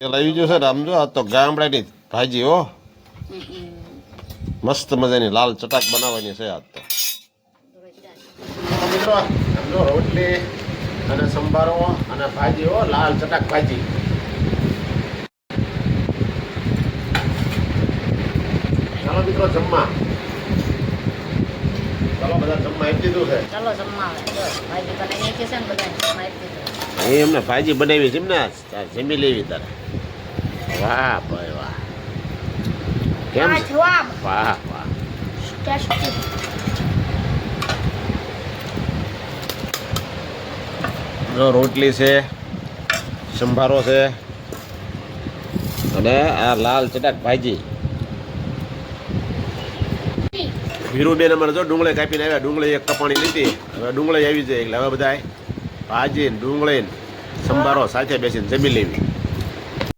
લાવી ગયો છે આમ જો આ તો ગામડાની ભાજી હો મસ્ત મજાની લાલ ચટાક બનાવવાની છે આજ તો મિત્રો સમજો રોટલી અને સંભારો અને ભાજી હો લાલ ચટાક ભાજી ચાલો મિત્રો જમવા ચાલો બધા જમવા આપી દીધું છે ચાલો જમવા ભાજી બનાવી છે ને બધા જમવા આપી દીધું એમને ભાજી બનાવી છે એમને જમી લેવી તારે વાહ ભાઈ વાહ કેમ છે? વાહ વાહ જો રોટલી છે સંભારો છે અને આ લાલ ચટાક ભાજી વીરુબેન અમારે જો ડુંગળી કાપીને આવ્યા ડુંગળી એક કપાણી લીધી હવે ડુંગળી આવી જાય એટલે હવે બધા ભાજી ને ડુંગળી ને સંભારો સાથે બેસીને જમી લેવી